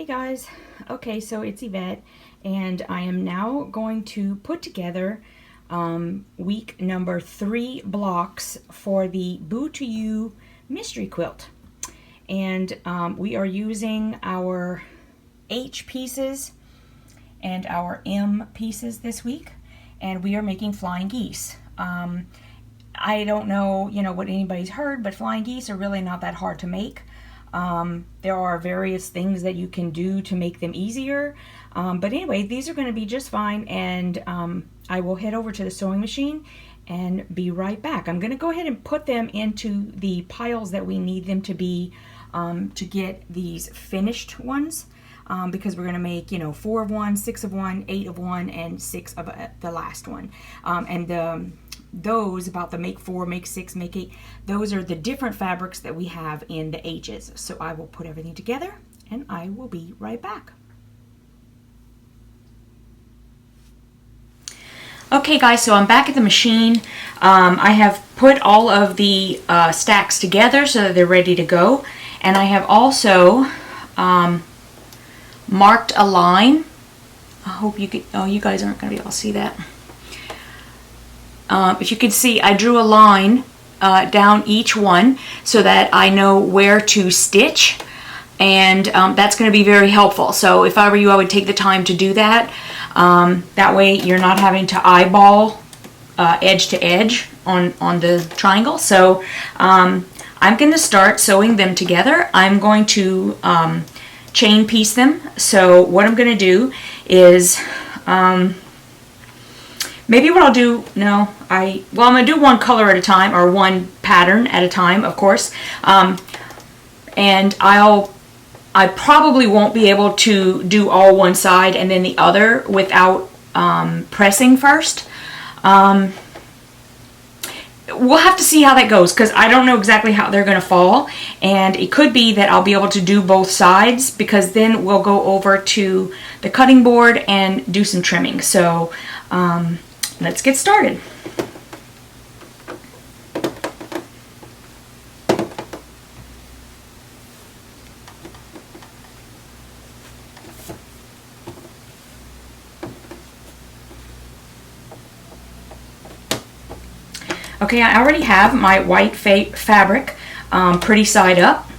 Hey guys, okay, so it's Yvette, and I am now going to put together week number 3 blocks for the TO YOU Mystery Quilt. And we are using our H pieces and our M pieces this week, and we are making flying geese. I don't know, what anybody's heard, but flying geese are really not that hard to make. There are various things that you can do to make them easier. But anyway, these are going to be just fine, and I will head over to the sewing machine and be right back. I'm going to go ahead and put them into the piles that we need them to be to get these finished ones. Because we're going to make, 4 of one, 6 of one, 8 of one, and 6 of the last one. Those about the make 4, make 6, make 8, those are the different fabrics that we have in the H's. So I will put everything together and I will be right back. Okay guys, so I'm back at the machine. I have put all of the stacks together so that they're ready to go, and I have also marked a line. I hope you could, oh, you guys aren't going to be able to see that. If you can see, I drew a line down each one so that I know where to stitch, and that's going to be very helpful. So if I were you, I would take the time to do that. That way you're not having to eyeball edge to edge on the triangle. So I'm going to start sewing them together. I'm going to chain piece them. So what I'm going to do is maybe what I'll do, I'm going to do one color at a time, or one pattern at a time, of course. And I probably won't be able to do all one side and then the other without pressing first. We'll have to see how that goes, because I don't know exactly how they're going to fall, and it could be that I'll be able to do both sides, because then we'll go over to the cutting board and do some trimming. So let's get started. Okay, I already have my white fabric pretty side up,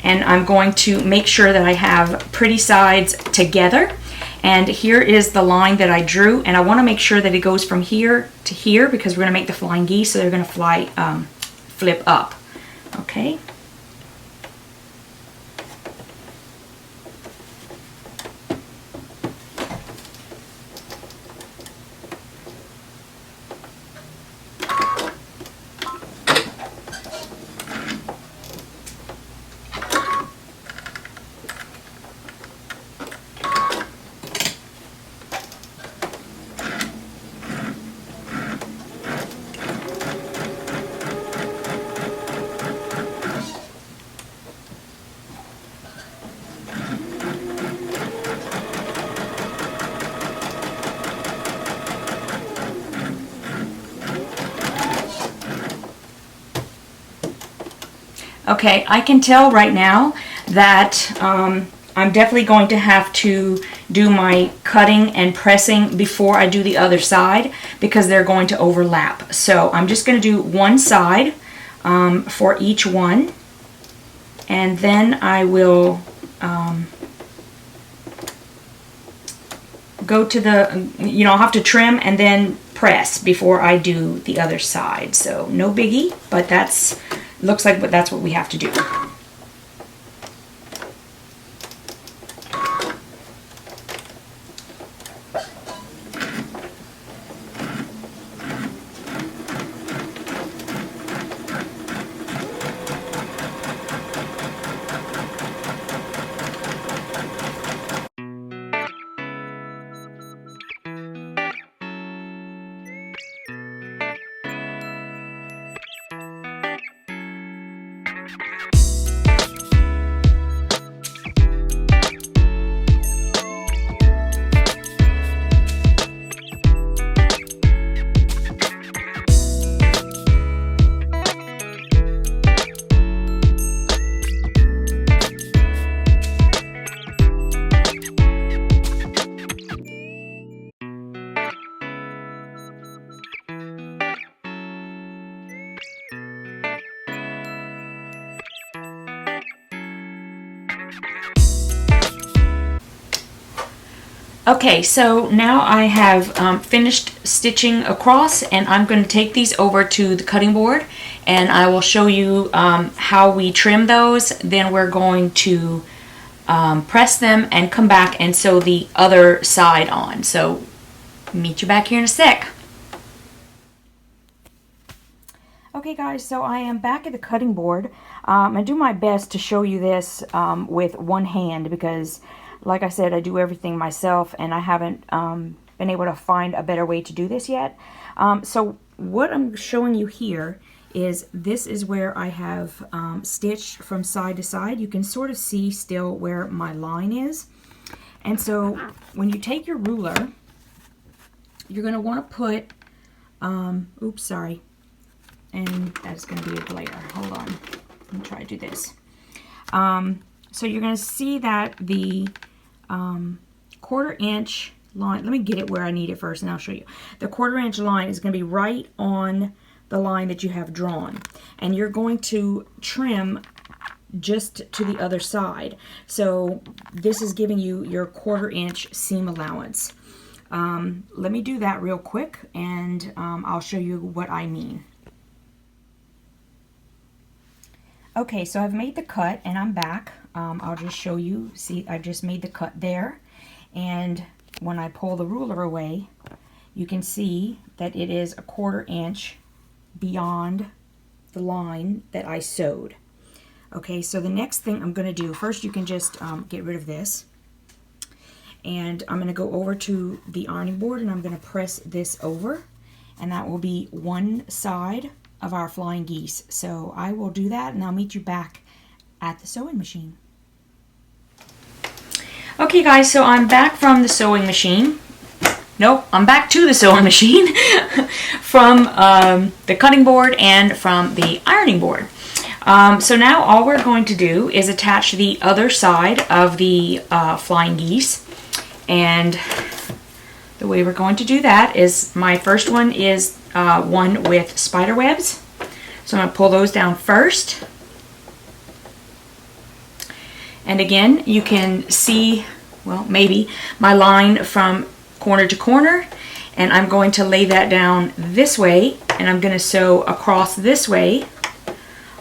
and I'm going to make sure that I have pretty sides together. And here is the line that I drew, and I want to make sure that it goes from here to here, because we're going to make the flying geese, so they're going to fly, flip up. Okay. Okay, I can tell right now that I'm definitely going to have to do my cutting and pressing before I do the other side, because they're going to overlap. So I'm just going to do one side for each one, and then I will go to the, I'll have to trim and then press before I do the other side. So no biggie, but looks like that's what we have to do. Okay, so now I have finished stitching across, and I'm going to take these over to the cutting board and I will show you how we trim those. Then we're going to press them and come back and sew the other side on. So meet you back here in a sec. Okay guys, so I am back at the cutting board. I do my best to show you this with one hand because, like I said, I do everything myself and I haven't been able to find a better way to do this yet. So what I'm showing you here is this is where I have stitched from side to side. You can sort of see still where my line is. And so when you take your ruler, you're going to want to put, oops, sorry. And that's going to be a glare. Hold on. Let me try to do this. So you're going to see that the 1/4 inch line, let me get it where I need it first and I'll show you. The 1/4 inch line is going to be right on the line that you have drawn. And you're going to trim just to the other side. So this is giving you your 1/4 inch seam allowance. Let me do that real quick and I'll show you what I mean. Okay, so I've made the cut and I'm back. I'll just show you. See, I just made the cut there. And when I pull the ruler away, you can see that it is a 1/4 inch beyond the line that I sewed. Okay, so the next thing I'm going to do, first you can just get rid of this. And I'm going to go over to the ironing board and I'm going to press this over. And that will be one side of our flying geese. So I will do that and I'll meet you back at the sewing machine. Okay guys, so I'm back from the sewing machine. Nope, I'm back to the sewing machine from the cutting board and from the ironing board. So now all we're going to do is attach the other side of the flying geese. And the way we're going to do that is my first one is one with spider webs. So I'm going to pull those down first. And again, you can see, well, maybe my line from corner to corner. And I'm going to lay that down this way. And I'm going to sew across this way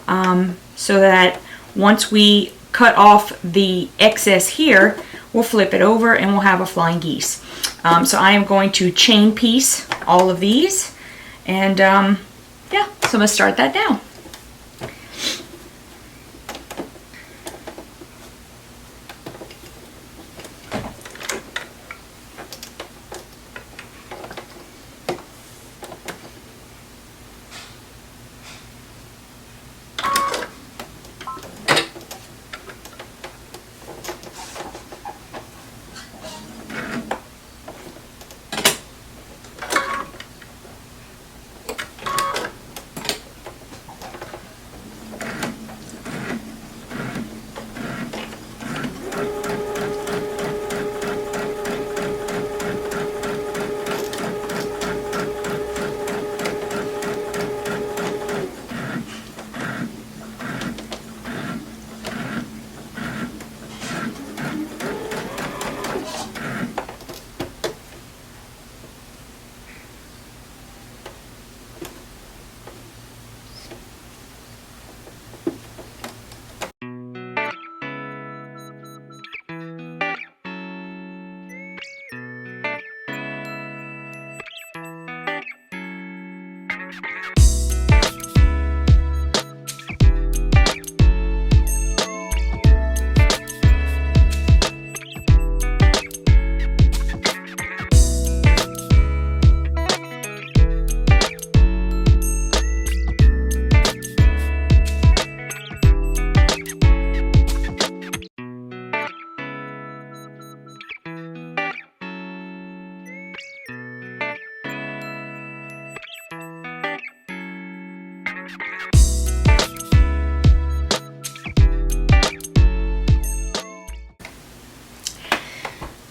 so that once we cut off the excess here, we'll flip it over and we'll have a flying geese. So I am going to chain piece all of these, and yeah, so I'm going to start that now.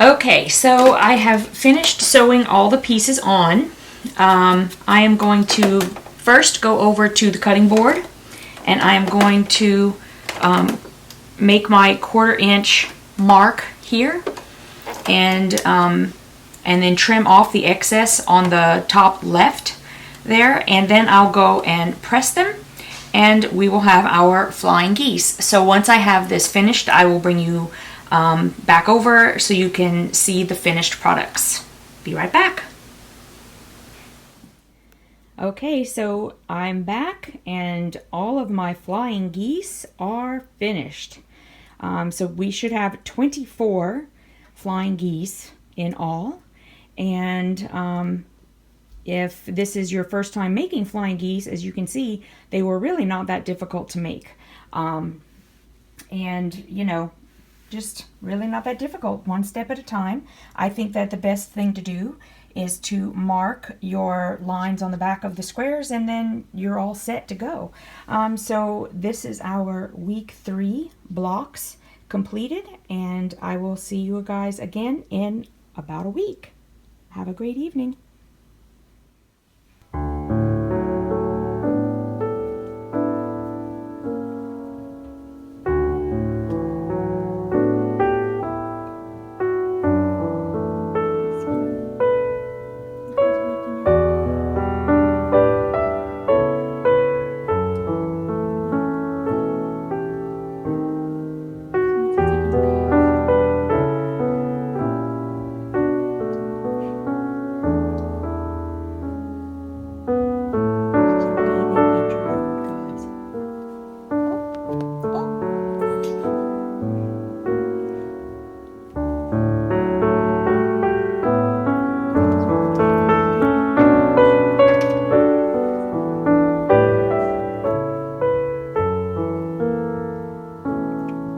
Okay, so I have finished sewing all the pieces on. I am going to first go over to the cutting board and I am going to make my 1/4 inch mark here, and and then trim off the excess on the top left there, and then I'll go and press them, and we will have our flying geese. So once I have this finished, I will bring you back over so you can see the finished products. Be right back. Okay, so I'm back and all of my flying geese are finished. So we should have 24 flying geese in all. And if this is your first time making flying geese, as you can see, they were really not that difficult to make. And you know, just really not that difficult, one step at a time. I think that the best thing to do is to mark your lines on the back of the squares, and then you're all set to go. So this is our week 3 blocks completed, and I will see you guys again in about a week. Have a great evening.